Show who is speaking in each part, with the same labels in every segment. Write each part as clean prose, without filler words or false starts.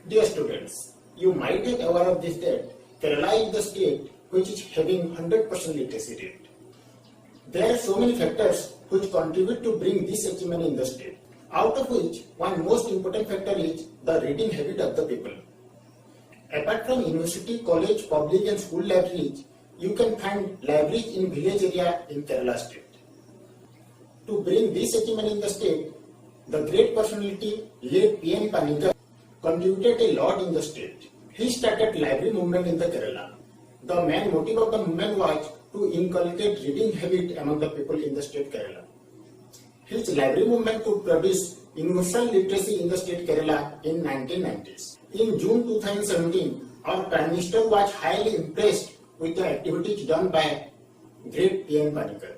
Speaker 1: Dear students, you might be aware of this that Kerala is the state which is having 100% literacy rate. There are so many factors which contribute to bring this achievement in the state, out of which one most important factor is the reading habit of the people. Apart from university, college, public and school libraries, you can find libraries in village area in Kerala state. To bring this achievement in the state, the great personality late P.N. Panikkar contributed a lot in the state. He started library movement in the Kerala. The main motive of the movement was to inculcate reading habit among the people in the state Kerala. His library movement could produce universal literacy in the state Kerala in 1990s. In June 2017, our Prime Minister was highly impressed with the activities done by great P.N. Panikkar.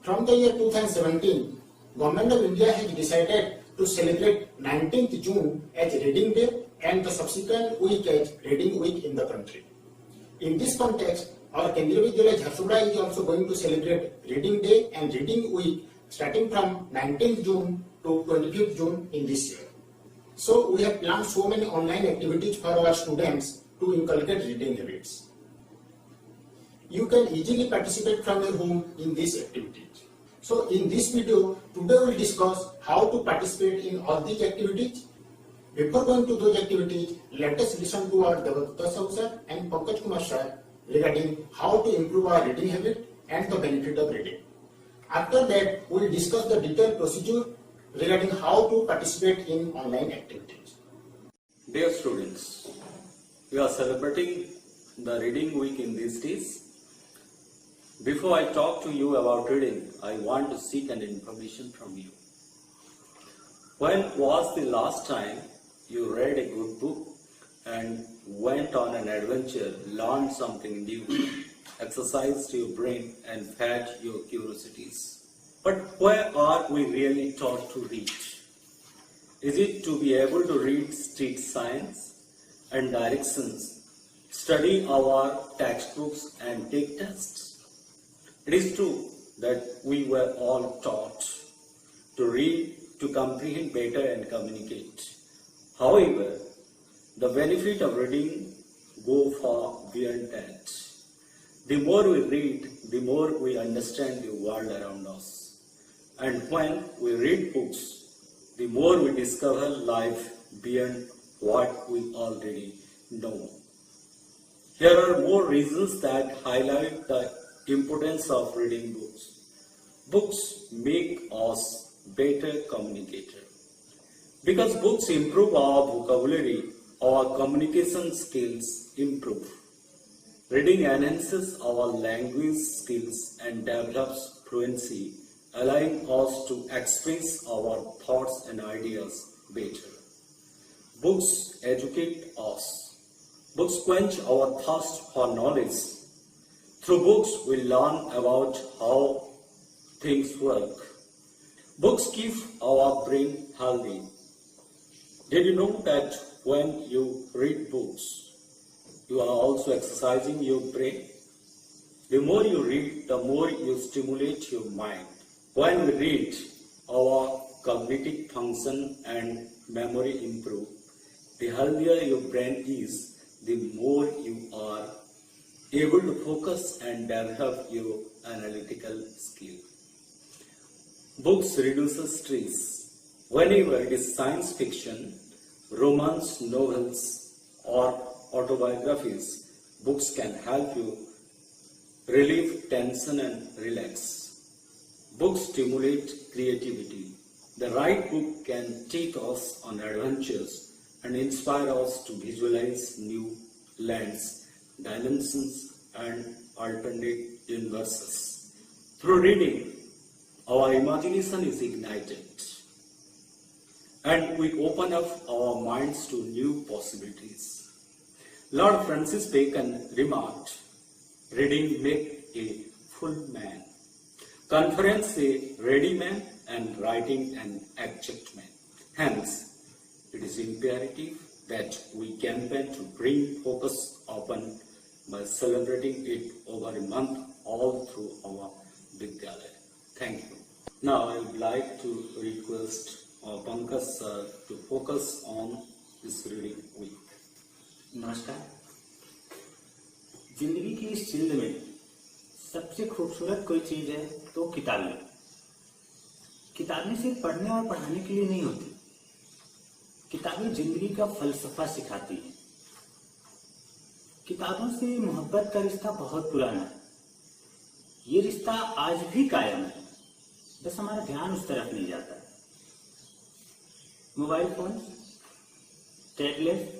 Speaker 1: From the year 2017, Government of India has decided to celebrate 19th June as Reading Day and the subsequent week as Reading Week in the country. In this context, our Kendriya Vidyalaya Jharsuguda is also going to celebrate Reading Day and Reading Week starting from 19th June to 25th June in this year. So we have planned so many online activities for our students to inculcate reading habits. You can easily participate from your home in these activities. So in this video, today we will discuss how to participate in all these activities. Before going to those activities, let us listen to our Devadutta sir and Pankaj Kumar sir regarding how to improve our reading habit and the benefit of reading. After that, we will discuss the detailed procedure regarding how to participate in online activities.
Speaker 2: Dear students, we are celebrating the Reading Week in these days. Before I talk to you about reading, I want to seek an information from you. When was the last time you read a good book and went on an adventure, learned something new, exercised your brain and fed your curiosities? But where are we really taught to read? Is it to be able to read street signs and directions, study our textbooks and take tests? It is true that we were all taught to read, to comprehend better and communicate. However, the benefit of reading go far beyond that. The more we read, the more we understand the world around us. And when we read books, the more we discover life beyond what we already know. Here are more reasons that highlight the importance of reading books. Books make us better communicators. Because books improve our vocabulary, our communication skills improve. Reading enhances our language skills and develops fluency, allowing us to express our thoughts and ideas better. Books educate us. Books quench our thirst for knowledge. Through books, we learn about how things work. Books keep our brain healthy. Did you know that when you read books, you are also exercising your brain? The more you read, the more you stimulate your mind. When we read, our cognitive function and memory improve. The healthier your brain is, the more you are able to focus and develop your analytical skill. Books reduces stress. Whenever it is science fiction, romance novels or autobiographies, books can help you relieve tension and relax. Books stimulate creativity. The right book can take us on adventures and inspire us to visualize new lands, dimensions and alternate universes. Through reading, our imagination is ignited and we open up our minds to new possibilities. Lord Francis Bacon remarked, reading makes a full man, conference a ready man and writing an abject man. Hence, it is imperative that we campaign to bring focus upon by celebrating it over a month all through our Vidyalaya. Thank you. Now I would like to request Pankaj sir to focus on this reading week.
Speaker 3: नमस्कार। जिंदगी की इस जिल्द में सबसे खूबसूरत कोई चीज है तो किताबें। किताबें सिर्फ पढ़ने और पढ़ाने के लिए नहीं होती। किताबें जिंदगी का फलसफा सिखाती हैं। किताबों से मोहब्बत का रिश्ता बहुत पुराना है। ये रिश्ता आज भी कायम है, बस हमारा ध्यान उस तरफ नहीं जाता। मोबाइल फोन, टैबलेट,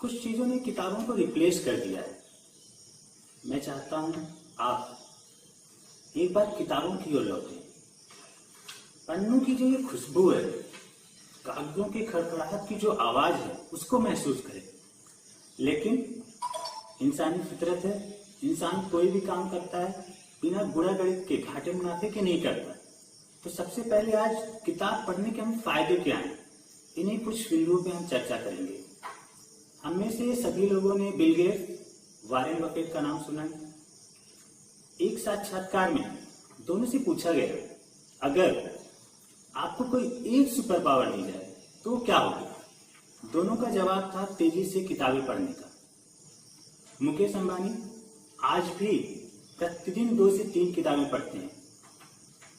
Speaker 3: कुछ चीजों ने किताबों को रिप्लेस कर दिया है। मैं चाहता हूं आप एक बार किताबों की ओर लौटें। पन्नों की जो ये खुशबू है, कागजों की खड़खड़ाहट की जो आवाज है, उसको महसूस करें। लेकिन इंसानी फितरत है, इंसान कोई भी काम करता है बिना बुरा गणित के, घाटे मुनाफे के नहीं करता। तो सबसे पहले आज किताब पढ़ने के हम फायदे क्या हैं, इन्हीं कुछ बिंदुओं पे हम चर्चा करेंगे। हम में से सभी लोगों ने बिल गेट्स, वॉरेन बफेट का नाम सुना है। एक साक्षात्कार में दोनों से पूछा गया, अगर आपको कोई एक सुपर पावर दी जाए तो क्या होगी? दोनों का जवाब था तेजी से किताबें पढ़ने का। मुकेश अंबानी आज भी प्रतिदिन 2 से 3 किताबें पढ़ते हैं।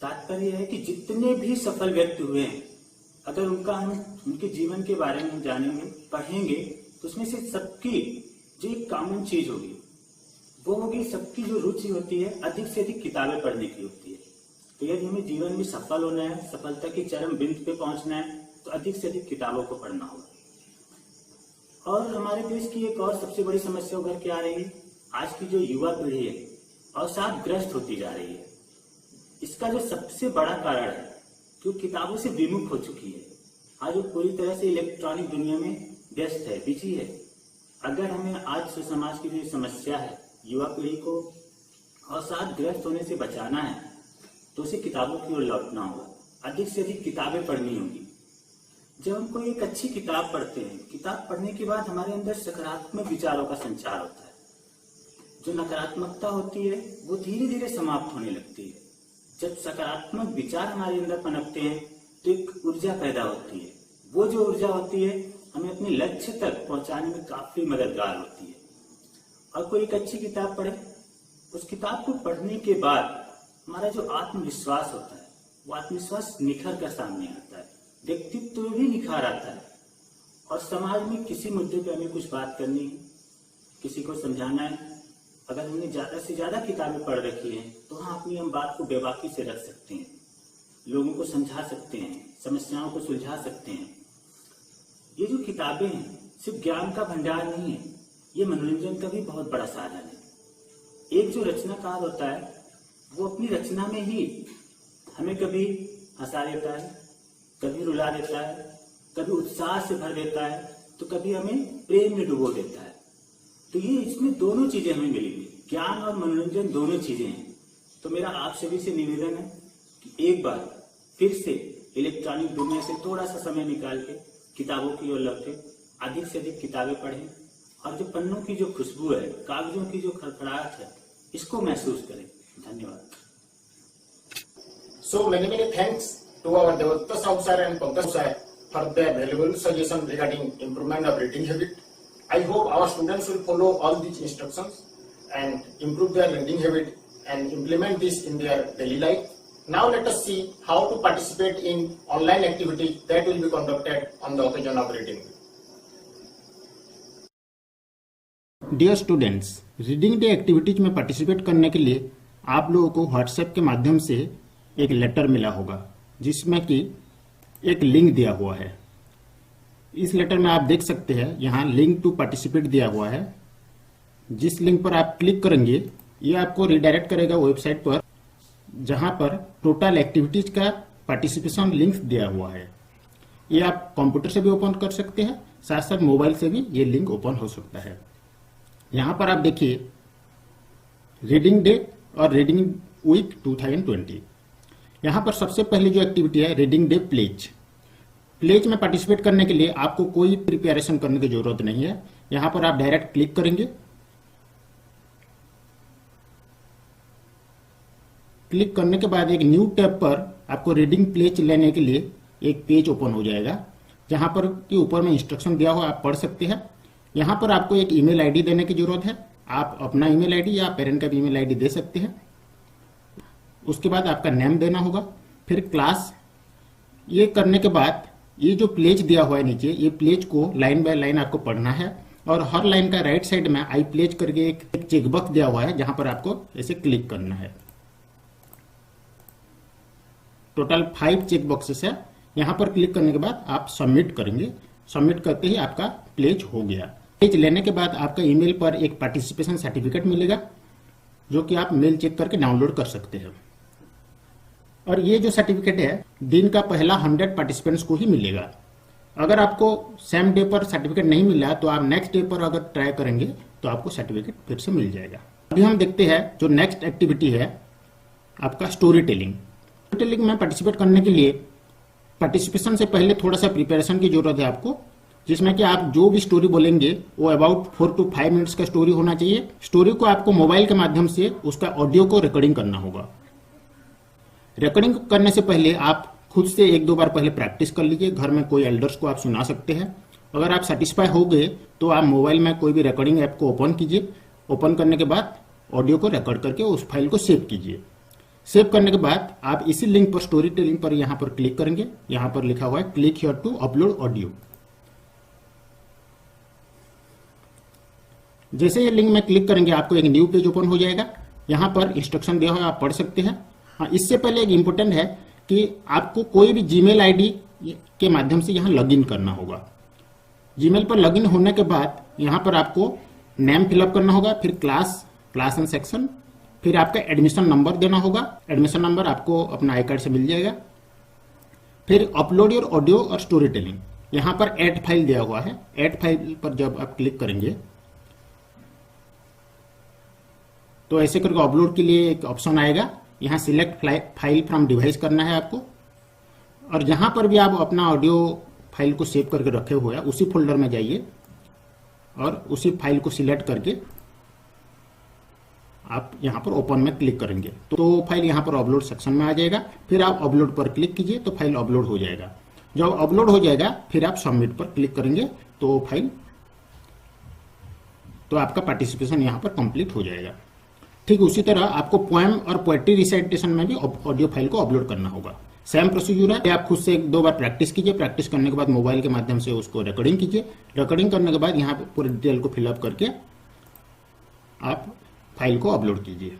Speaker 3: तात्पर्य है कि जितने भी सफल व्यक्ति हुए हैं, अगर हम उनके जीवन के बारे में जानेंगे, पढ़ेंगे, तो उसमें से सबकी जो एक कॉमन चीज होगी वो होगी, सबकी जो रुचि होती है अधिक से अधिक किताबें पढ़ने की होती है। तो यदि हमें जीवन में सफल होना है, सफलता की चरम बिंदु पे पहुंचना है, तो अधिक से अधिक किताबों को पढ़ना होगा। और हमारे देश की एक और सबसे बड़ी समस्या उभर के आ रही है। आज की जो युवा पीढ़ी है अवसादग्रस्त होती जा रही है। इसका जो सबसे बड़ा कारण है कि वो किताबों से विमुख हो चुकी है। आज वो पूरी तरह से इलेक्ट्रॉनिक दुनिया में व्यस्त है, बिजी है। अगर हमें आज से समाज की जो समस्या है, युवा पीढ़ी को अवसादग्रस्त होने से बचाना है, तो उसे किताबों की ओर लौटना होगा। अधिक से अधिक किताबें पढ़नी होगी। जब हम कोई एक अच्छी किताब पढ़ते हैं, किताब पढ़ने के बाद हमारे अंदर सकारात्मक विचारों का संचार होता है। जो नकारात्मकता होती है वो धीरे धीरे समाप्त होने लगती है। जब सकारात्मक विचार हमारे अंदर पनपते हैं तो एक ऊर्जा पैदा होती है। वो जो ऊर्जा होती है हमें अपने लक्ष्य तक पहुंचाने में काफी मददगार होती है। और कोई एक अच्छी किताब पढ़े, उस किताब को पढ़ने के बाद हमारा जो आत्मविश्वास होता है वो आत्मविश्वास निखर कर सामने आता है, व्यक्तित्व तो भी निखार आता है। और समाज में किसी मुद्दे पे हमें कुछ बात करनी है, किसी को समझाना है, अगर हमने ज्यादा से ज्यादा किताबें पढ़ रखी हैं तो हाँ, अपनी हम बात को बेबाकी से रख सकते हैं, लोगों को समझा सकते हैं, समस्याओं को सुलझा सकते हैं। ये जो किताबें हैं सिर्फ ज्ञान का भंडार नहीं है, ये मनोरंजन का भी बहुत बड़ा साधन है। एक जो रचनाकार होता है वो अपनी रचना में ही हमें कभी हंसा देता है, कभी रुला देता है, कभी उत्साह से भर देता है, तो कभी हमें प्रेम में डुबो देता है। तो ये इसमें दोनों चीजें हमें मिलेंगी, ज्ञान और मनोरंजन दोनों चीजें हैं। तो मेरा आप सभी से निवेदन है कि एक बार फिर से इलेक्ट्रॉनिक दुनिया से थोड़ा सा समय निकाल के किताबों की ओर लौटे, अधिक से अधिक किताबें पढ़ें और जो पन्नों की जो खुशबू है, कागजों की जो खड़खड़ाहट है, इसको महसूस करें। धन्यवाद।
Speaker 1: So many thanks to our Devatta Sahu sir and Pankaj sir for their valuable suggestion regarding improvement of reading habit. I hope our students will follow all these instructions and improve their reading habit and implement this in their daily life. Now let us see how to participate in online activities that will be conducted on the occasion of reading. Dear students, reading day activities में participate करने के लिए आप लोगों को WhatsApp के माध्यम से एक लेटर मिला होगा जिसमें कि एक लिंक दिया हुआ है। इस लेटर में आप देख सकते हैं यहाँ लिंक टू पार्टिसिपेट दिया हुआ है। जिस लिंक पर आप क्लिक करेंगे ये आपको रिडायरेक्ट करेगा वेबसाइट पर, जहां पर टोटल एक्टिविटीज का पार्टिसिपेशन लिंक दिया हुआ है। ये आप कंप्यूटर से भी ओपन कर सकते हैं, साथ साथ मोबाइल से भी ये लिंक ओपन हो सकता है। यहाँ पर आप देखिए रीडिंग डे और रीडिंग वीक 2020। यहाँ पर सबसे पहली जो एक्टिविटी है रीडिंग डे प्लेज। प्लेज में पार्टिसिपेट करने के लिए आपको कोई प्रिपरेशन करने की जरूरत नहीं है। यहाँ पर आप डायरेक्ट क्लिक करेंगे। क्लिक करने के बाद एक न्यू टैब पर आपको रीडिंग प्लेज लेने के लिए एक पेज ओपन हो जाएगा, जहां पर कि ऊपर में इंस्ट्रक्शन दिया हुआ आप पढ़ सकते हैं। यहाँ पर आपको एक ईमेल आईडी देने की जरूरत है। आप अपना ईमेल आईडी या पेरेंट का भी ईमेल आईडी दे सकते हैं। उसके बाद आपका नेम देना होगा, फिर क्लास। ये करने के बाद ये जो प्लेज दिया हुआ है नीचे, ये प्लेज को लाइन बाय लाइन आपको पढ़ना है और हर लाइन का राइट साइड में आई प्लेज करके एक चेकबॉक्स दिया हुआ है, जहां पर आपको ऐसे क्लिक करना है। टोटल 5 चेक बॉक्सेस है। यहां पर क्लिक करने के बाद आप सबमिट करेंगे। सबमिट करते ही आपका प्लेज हो गया। प्लेज लेने के बाद आपका ईमेल पर एक पार्टिसिपेशन सर्टिफिकेट मिलेगा, जो कि आप मेल चेक करके डाउनलोड कर सकते हैं। और ये जो सर्टिफिकेट है, दिन का पहला 100 पार्टिसिपेंट्स को ही मिलेगा। अगर आपको सेम डे पर सर्टिफिकेट नहीं मिला तो आप नेक्स्ट डे पर अगर ट्राई करेंगे तो आपको सर्टिफिकेट फिर से मिल जाएगा। अभी हम देखते हैं जो नेक्स्ट एक्टिविटी है आपका स्टोरी टेलिंग। स्टोरी टेलिंग में पार्टिसिपेट करने के लिए पार्टिसिपेशन से पहले थोड़ा सा प्रिपरेशन की जरूरत है आपको, जिसमें कि आप जो भी स्टोरी बोलेंगे वो अबाउट 4 to 5 मिनट्स का स्टोरी होना चाहिए। स्टोरी को आपको मोबाइल के माध्यम से उसका ऑडियो को रिकॉर्डिंग करना होगा। रिकॉर्डिंग करने से पहले आप खुद से 1-2 बार पहले प्रैक्टिस कर लीजिए। घर में कोई एल्डर्स को आप सुना सकते हैं। अगर आप सेटिस्फाई हो गए तो आप मोबाइल में कोई भी रिकॉर्डिंग ऐप को ओपन कीजिए। ओपन करने के बाद ऑडियो को रिकॉर्ड करके उस फाइल को सेव कीजिए। सेव करने के बाद आप इसी लिंक पर, स्टोरी टेलिंग पर यहाँ पर क्लिक करेंगे। यहाँ पर लिखा हुआ है click here to upload audio. जैसे ये लिंक में क्लिक करेंगे आपको एक न्यू पेज ओपन हो जाएगा। यहाँ पर इंस्ट्रक्शन दिया हुआ है, आप पढ़ सकते हैं। हाँ, इससे पहले एक इम्पोर्टेंट है कि आपको कोई भी जीमेल आईडी के माध्यम से यहाँ लॉगिन करना होगा। जीमेल पर लॉगिन होने के बाद यहाँ पर आपको नेम फिलअप करना होगा, फिर क्लास एंड सेक्शन, फिर आपका एडमिशन नंबर देना होगा। एडमिशन नंबर आपको अपना आई कार्ड से मिल जाएगा। फिर अपलोड योर ऑडियो और स्टोरी टेलिंग। यहाँ पर ऐड फाइल दिया हुआ है। ऐड फाइल पर जब आप क्लिक करेंगे तो ऐसे करके अपलोड के लिए एक ऑप्शन आएगा। यहाँ सिलेक्ट फाइल फ्रॉम डिवाइस करना है आपको, और जहां पर भी आप अपना ऑडियो फाइल को सेव करके रखे हुए हैं उसी फोल्डर में जाइए और उसी फाइल को सिलेक्ट करके आप यहाँ पर ओपन में क्लिक करेंगे तो फाइल यहाँ पर अपलोड सेक्शन में आ जाएगा। फिर आप अपलोड पर क्लिक कीजिए तो फाइल अपलोड हो जाएगा। जब अपलोड हो जाएगा फिर आप सबमिट पर क्लिक करेंगे तो फाइल, तो आपका पार्टिसिपेशन यहाँ पर कंप्लीट हो जाएगा। ठीक उसी तरह आपको पोएम और पोएट्री रिसाइटेशन में भी ऑडियो फाइल को अपलोड करना होगा। सेम प्रोसीजर है। आप खुद से 1-2 बार प्रैक्टिस कीजिए। प्रैक्टिस करने के बाद मोबाइल के माध्यम से उसको रिकॉर्डिंग कीजिए। रिकॉर्डिंग करने के बाद यहाँ पे पूरे डिटेल को फिलअप करके आप फाइल को अपलोड कीजिए।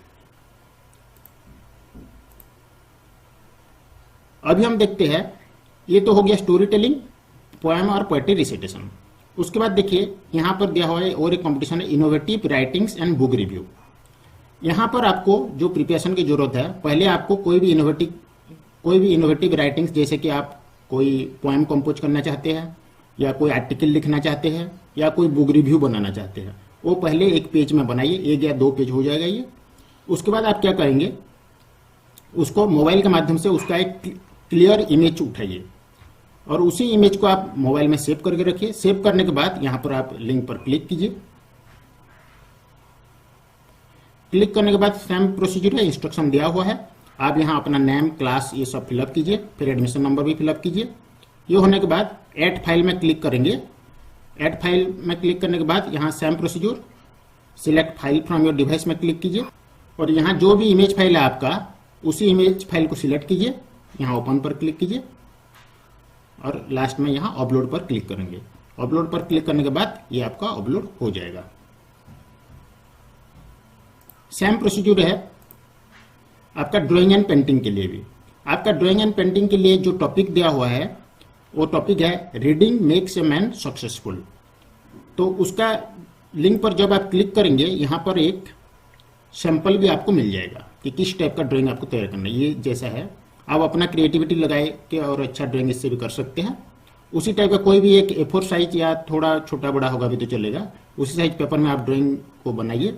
Speaker 1: अभी हम देखते हैं, ये तो हो गया स्टोरी टेलिंग, पोएम और पोएट्री रिसाइटेशन। उसके बाद देखिए यहाँ पर दिया हुआ है और एक कॉम्पिटिशन है, innovative writings and book review. यहाँ पर आपको जो प्रिपरेशन की जरूरत है, पहले आपको कोई भी इनोवेटिव राइटिंग्स, जैसे कि आप कोई पोएम कंपोज करना चाहते हैं या कोई आर्टिकल लिखना चाहते हैं या कोई बुक रिव्यू बनाना चाहते हैं, वो पहले एक पेज में बनाइए। 1 या 2 पेज हो जाएगा ये। उसके बाद आप क्या करेंगे, उसको मोबाइल के माध्यम से उसका एक क्लियर इमेज उठाइए और उसी इमेज को आप मोबाइल में सेव करके रखिए। सेव करने के बाद यहाँ पर आप लिंक पर क्लिक कीजिए। क्लिक करने के बाद सेम प्रोसीजर है, इंस्ट्रक्शन दिया हुआ है। आप यहाँ अपना नेम, क्लास ये सब फिलअप कीजिए, फिर एडमिशन नंबर भी फिलअप कीजिए। ये होने के बाद ऐड फाइल में क्लिक करेंगे। ऐड फाइल में क्लिक करने के बाद यहाँ same procedure, select file from your device में क्लिक कीजिए और यहाँ जो भी इमेज फाइल है आपका, उसी इमेज फाइल को सिलेक्ट कीजिए। यहाँ ओपन पर क्लिक कीजिए और लास्ट में यहाँ अपलोड पर क्लिक करेंगे। अपलोड पर क्लिक करने के बाद ये आपका अपलोड हो जाएगा। सेम प्रोसीजर है आपका ड्राइंग एंड पेंटिंग के लिए भी। आपका ड्राइंग एंड पेंटिंग के लिए जो टॉपिक दिया हुआ है वो टॉपिक है reading makes a man successful. तो उसका लिंक पर जब आप क्लिक करेंगे यहाँ पर एक सैंपल भी आपको मिल जाएगा कि किस टाइप का ड्राइंग आपको तैयार करना है। ये जैसा है, आप अपना क्रिएटिविटी लगाए के और अच्छा ड्राइंग इससे भी कर सकते हैं। उसी टाइप का कोई भी एक A4 साइज या थोड़ा छोटा बड़ा होगा भी तो चलेगा, उसी साइज पेपर में आप ड्राइंग को बनाइए।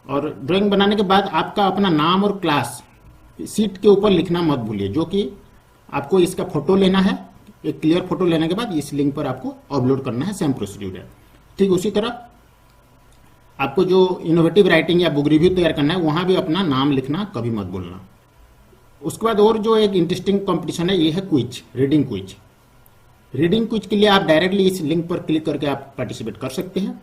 Speaker 1: और ड्राइंग बनाने के बाद आपका अपना नाम और क्लास सीट के ऊपर लिखना मत भूलिए, जो कि आपको इसका फोटो लेना है। एक क्लियर फोटो लेने के बाद इस लिंक पर आपको अपलोड करना है। सेम प्रोसीजर है। ठीक उसी तरह आपको जो इनोवेटिव राइटिंग या बुक रिव्यू तैयार करना है वहां भी अपना नाम लिखना कभी मत भूलना। उसके बाद और जो एक इंटरेस्टिंग कंपटीशन है ये है quiz, reading quiz. Reading quiz के लिए आप डायरेक्टली इस लिंक पर क्लिक करके आप पार्टिसिपेट कर सकते हैं।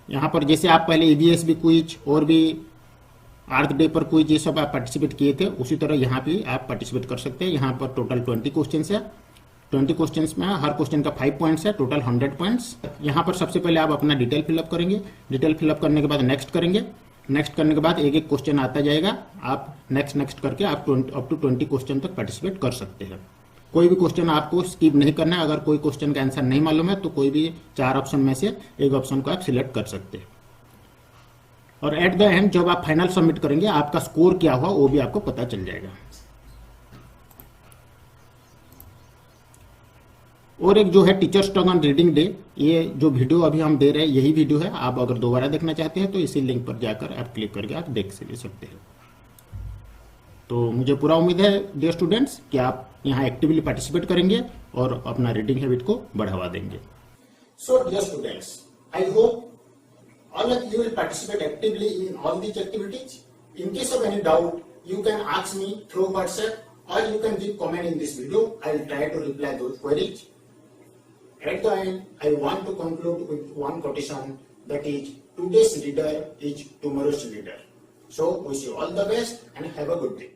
Speaker 1: यहाँ पर जैसे आप पहले ईवीएस क्विज और भी अर्थ डे पर क्विज ये सब आप पार्टिसिपेट किए थे, उसी तरह यहाँ भी आप पार्टिसिपेट कर सकते हैं। यहाँ पर टोटल 20 क्वेश्चन है। 20 क्वेश्चन में हर क्वेश्चन का 5 पॉइंट्स है, टोटल 100 पॉइंट्स। यहाँ पर सबसे पहले आप अपना डिटेल फिलअप करेंगे। डिटेल फिलअप करने के बाद नेक्स्ट करेंगे। नेक्स्ट करने के बाद एक एक क्वेश्चन आता जाएगा, आप नेक्स्ट करके आप अप टू 20 क्वेश्चन तक पार्टिसिपेट कर सकते हैं। कोई भी क्वेश्चन आपको स्किप नहीं करना है। अगर कोई क्वेश्चन का आंसर नहीं मालूम है तो कोई भी 4 ऑप्शन में से एक ऑप्शन को आप सिलेक्ट कर सकते हैं। और एट द एंड जब आप फाइनल सबमिट करेंगे आपका स्कोर क्या हुआ वो भी आपको पता चल जाएगा। और एक जो है teachers talk on reading day, ये जो वीडियो अभी हम दे रहे हैं यही वीडियो है। आप अगर दोबारा देखना चाहते हैं तो इसी लिंक पर जाकर आप क्लिक करके आप देख सकते हैं। तो मुझे पूरा उम्मीद है डियर स्टूडेंट्स कि आप यहाँ एक्टिवली पार्टिसिपेट करेंगे और अपना रीडिंग हैबिट को बढ़ावा देंगे।
Speaker 4: So dear students, I hope all of you will participate actively in all these activities. In case of any doubt, you can ask me through WhatsApp or you can give comment in this video. I will try to reply those queries. At the end, I want to conclude with one quotation, that is, today's reader is tomorrow's leader. So wish you all the best and have a good day.